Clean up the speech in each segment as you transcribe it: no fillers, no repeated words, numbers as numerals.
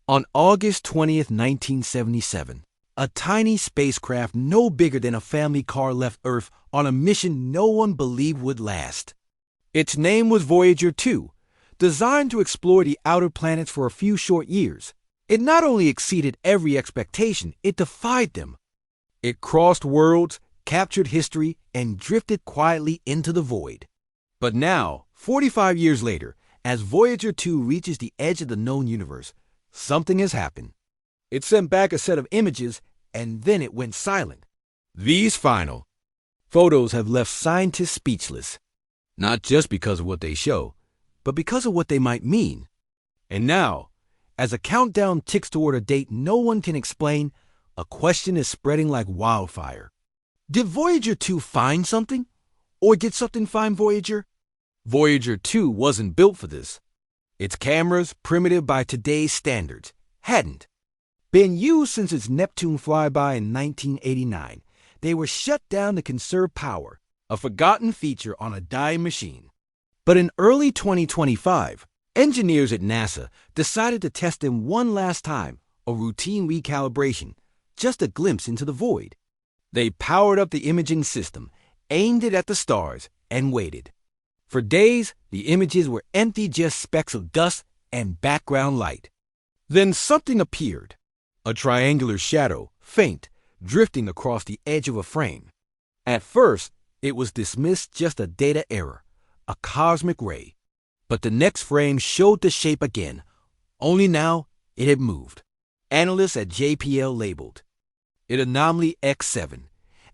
On August 20th, 1977, a tiny spacecraft no bigger than a family car left Earth on a mission no one believed would last. Its name was Voyager 2, designed to explore the outer planets for a few short years. It not only exceeded every expectation, it defied them. It crossed worlds, captured history, and drifted quietly into the void. But now, 45 years later, as Voyager 2 reaches the edge of the known universe, something has happened. It sent back a set of images, and then it went silent. These final photos have left scientists speechless, not just because of what they show, but because of what they might mean. And now, as a countdown ticks toward a date no one can explain, a question is spreading like wildfire. Did Voyager 2 find something? Or did something find Voyager? Voyager 2 wasn't built for this. Its cameras, primitive by today's standards, hadn't been used since its Neptune flyby in 1989. They were shut down to conserve power, a forgotten feature on a dying machine. But in early 2025, engineers at NASA decided to test them one last time, a routine recalibration, just a glimpse into the void. They powered up the imaging system, aimed it at the stars, and waited. For days, the images were empty, just specks of dust and background light. Then something appeared, a triangular shadow, faint, drifting across the edge of a frame. At first, it was dismissed just a data error, a cosmic ray. But the next frame showed the shape again, only now it had moved. Analysts at JPL labeled it Anomaly X7.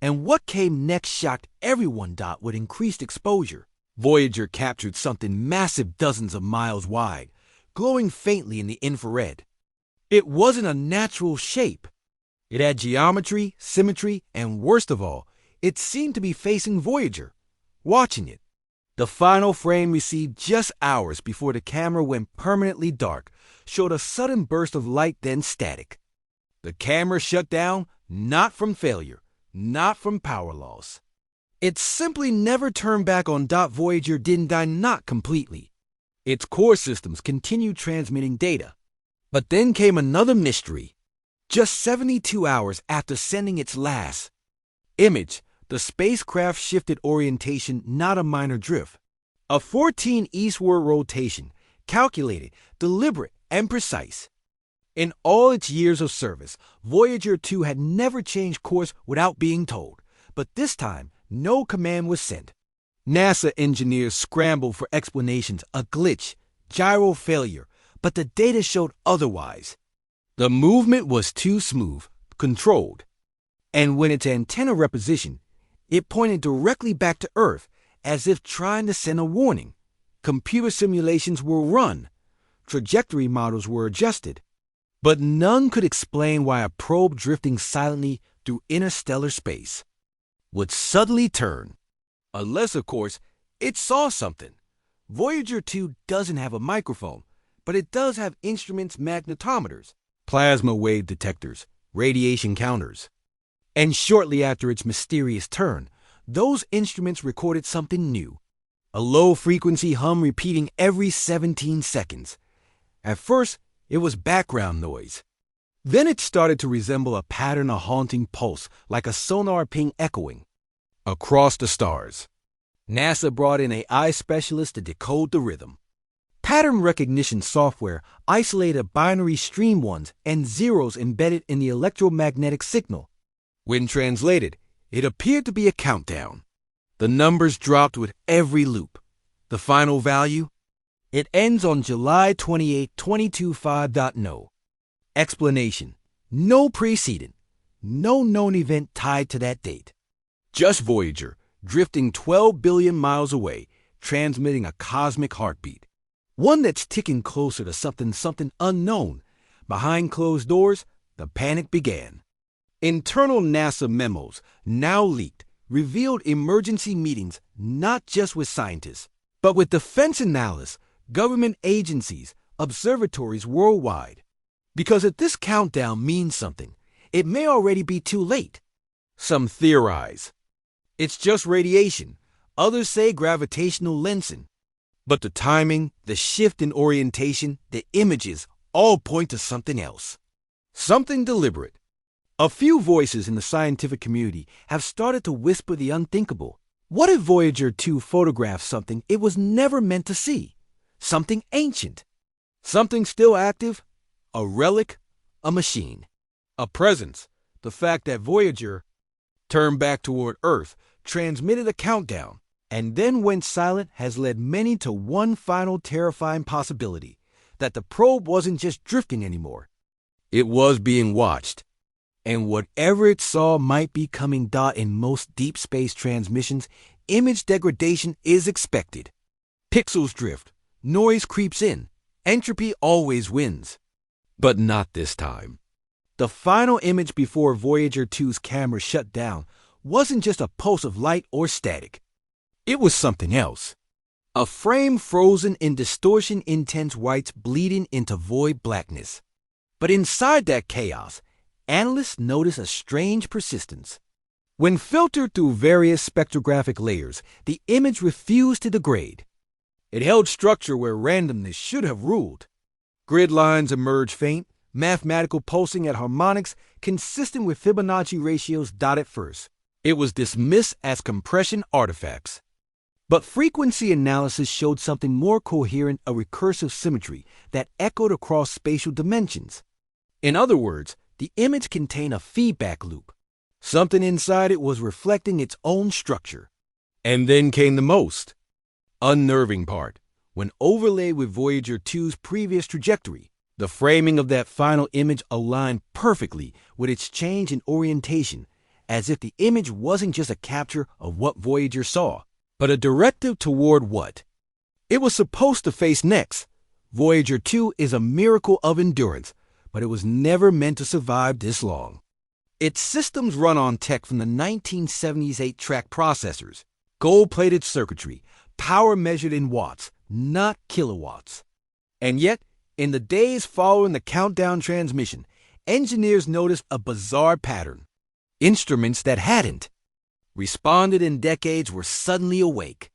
And what came next shocked everyone. With increased exposure, Voyager captured something massive, dozens of miles wide, glowing faintly in the infrared. It wasn't a natural shape. It had geometry, symmetry, and worst of all, it seemed to be facing Voyager, watching it. The final frame, received just hours before the camera went permanently dark, showed a sudden burst of light, then static. The camera shut down, not from failure, not from power loss. It simply never turned back on. Voyager didn't die, not completely. Its core systems continued transmitting data. But then came another mystery. Just 72 hours after sending its last image, the spacecraft shifted orientation, not a minor drift. A 14 eastward rotation, calculated, deliberate, and precise. In all its years of service, Voyager 2 had never changed course without being told. But this time, no command was sent. NASA engineers scrambled for explanations, a glitch, gyro failure, but the data showed otherwise. The movement was too smooth, controlled. And when its antenna repositioned, it pointed directly back to Earth, as if trying to send a warning. Computer simulations were run. Trajectory models were adjusted. But none could explain why a probe drifting silently through interstellar space would suddenly turn. Unless, of course, it saw something. Voyager 2 doesn't have a microphone, but it does have instruments, magnetometers, plasma wave detectors, radiation counters. And shortly after its mysterious turn, those instruments recorded something new, a low-frequency hum repeating every 17 seconds. At first, it was background noise. Then it started to resemble a pattern, a haunting pulse, like a sonar ping echoing across the stars. NASA brought in an AI specialist to decode the rhythm. Pattern recognition software isolated binary stream ones and zeros embedded in the electromagnetic signal. When translated, it appeared to be a countdown. The numbers dropped with every loop. The final value? It ends on July 28, 2025. Explanation: no precedent, no known event tied to that date. Just Voyager, drifting 12 billion miles away, transmitting a cosmic heartbeat. One that's ticking closer to something unknown. Behind closed doors, the panic began. Internal NASA memos, now leaked, revealed emergency meetings not just with scientists, but with defense analysts, government agencies, observatories worldwide. Because if this countdown means something, it may already be too late. Some theorize it's just radiation. Others say gravitational lensing. But the timing, the shift in orientation, the images, all point to something else. Something deliberate. A few voices in the scientific community have started to whisper the unthinkable. What if Voyager 2 photographed something it was never meant to see? Something ancient. Something still active? A relic? A machine? A presence. The fact that Voyager turned back toward Earth, transmitted a countdown, and then went silent has led many to one final terrifying possibility, that the probe wasn't just drifting anymore. It was being watched. And whatever it saw might be coming. In most deep space transmissions, image degradation is expected. Pixels drift, noise creeps in, entropy always wins. But not this time. The final image before Voyager 2's camera shut down wasn't just a pulse of light or static. It was something else. A frame frozen in distortion, intense whites bleeding into void blackness. But inside that chaos, analysts notice a strange persistence. When filtered through various spectrographic layers, the image refused to degrade. It held structure where randomness should have ruled. Grid lines emerged faint, mathematical pulsing at harmonics consistent with Fibonacci ratios. At first, it was dismissed as compression artifacts. But frequency analysis showed something more coherent, a recursive symmetry that echoed across spatial dimensions. In other words, the image contained a feedback loop. Something inside it was reflecting its own structure. And then came the most unnerving part. When overlaid with Voyager 2's previous trajectory, the framing of that final image aligned perfectly with its change in orientation, as if the image wasn't just a capture of what Voyager saw, but a directive toward what it was supposed to face next. Voyager 2 is a miracle of endurance, but it was never meant to survive this long. Its systems run on tech from the 1970s 8-track processors, gold-plated circuitry, power measured in watts, not kilowatts. And yet, in the days following the countdown transmission, engineers noticed a bizarre pattern. Instruments that hadn't responded in decades were suddenly awake.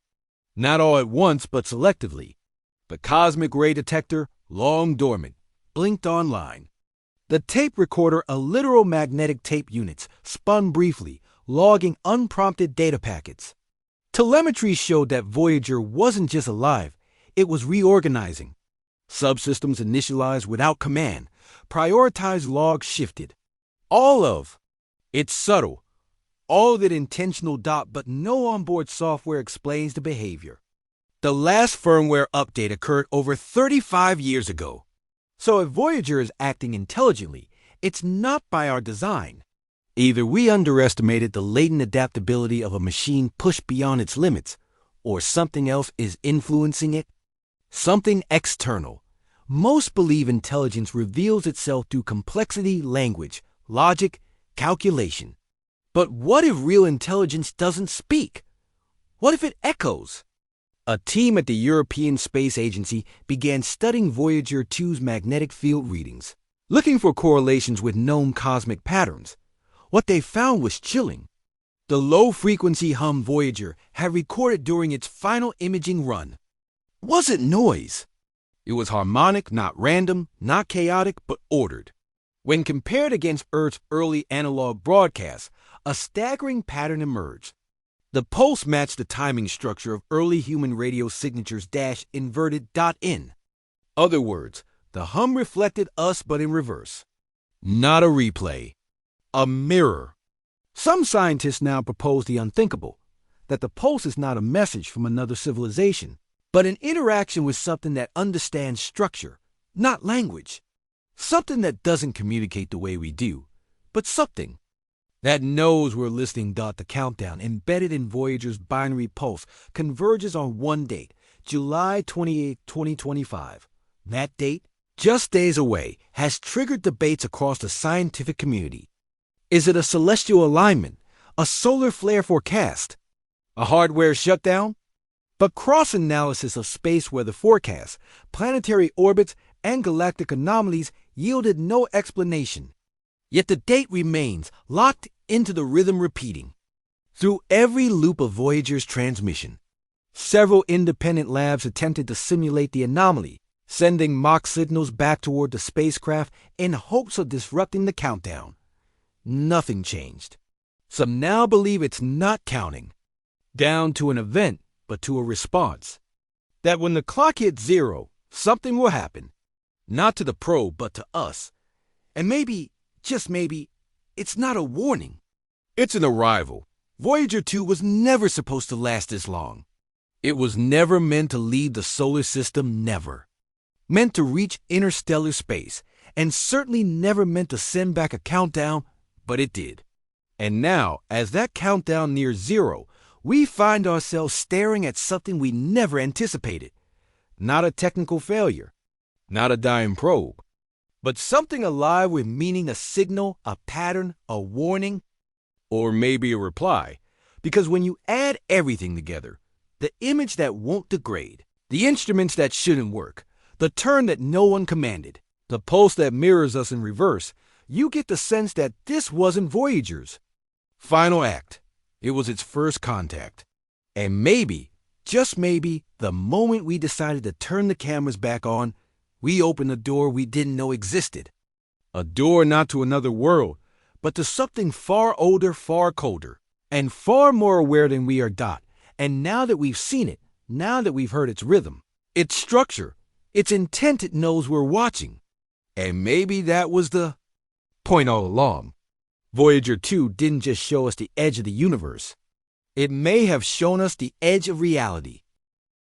Not all at once, but selectively. The cosmic ray detector, long dormant, blinked online. The tape recorder, a literal magnetic tape units, spun briefly, logging unprompted data packets. Telemetry showed that Voyager wasn't just alive, it was reorganizing. Subsystems initialized without command, prioritized logs shifted. All of it's subtle, all of it intentional. But no onboard software explains the behavior. The last firmware update occurred over 35 years ago. So if Voyager is acting intelligently, it's not by our design. Either we underestimated the latent adaptability of a machine pushed beyond its limits, or something else is influencing it. Something external. Most believe intelligence reveals itself through complexity, language, logic, calculation. But what if real intelligence doesn't speak? What if it echoes? A team at the European Space Agency began studying Voyager 2's magnetic field readings, looking for correlations with known cosmic patterns. What they found was chilling. The low-frequency hum Voyager had recorded during its final imaging run wasn't noise. It was harmonic, not random, not chaotic, but ordered. When compared against Earth's early analog broadcasts, a staggering pattern emerged. The pulse matched the timing structure of early human radio signatures -inverted. In other words, the hum reflected us but in reverse. Not a replay. A mirror. Some scientists now propose the unthinkable, that the pulse is not a message from another civilization, but an interaction with something that understands structure, not language. Something that doesn't communicate the way we do, but something that knows we're listening. The countdown embedded in Voyager's binary pulse converges on one date, July 28, 2025. That date, just days away, has triggered debates across the scientific community. Is it a celestial alignment, a solar flare forecast, a hardware shutdown? But cross-analysis of space weather forecasts, planetary orbits, and galactic anomalies yielded no explanation. Yet the date remains locked into the rhythm repeating. Through every loop of Voyager's transmission, several independent labs attempted to simulate the anomaly, sending Mach signals back toward the spacecraft in hopes of disrupting the countdown. Nothing changed. Some now believe it's not counting down to an event, but to a response. That when the clock hits 0, something will happen. Not to the probe, but to us. And maybe, just maybe, it's not a warning. It's an arrival. Voyager 2 was never supposed to last this long. It was never meant to leave the solar system, never. Meant to reach interstellar space, and certainly never meant to send back a countdown, but it did. And now, as that countdown nears 0, we find ourselves staring at something we never anticipated. Not a technical failure, not a dying probe, but something alive with meaning, a signal, a pattern, a warning, or maybe a reply. Because when you add everything together, the image that won't degrade, the instruments that shouldn't work, the turn that no one commanded, the pulse that mirrors us in reverse, you get the sense that this wasn't Voyager's final act. It was its first contact. And maybe, just maybe, the moment we decided to turn the cameras back on, we opened a door we didn't know existed. A door not to another world, but to something far older, far colder, and far more aware than we are. And now that we've seen it, now that we've heard its rhythm, its structure, its intent, it knows we're watching. And maybe that was the point all along. Voyager 2 didn't just show us the edge of the universe. It may have shown us the edge of reality.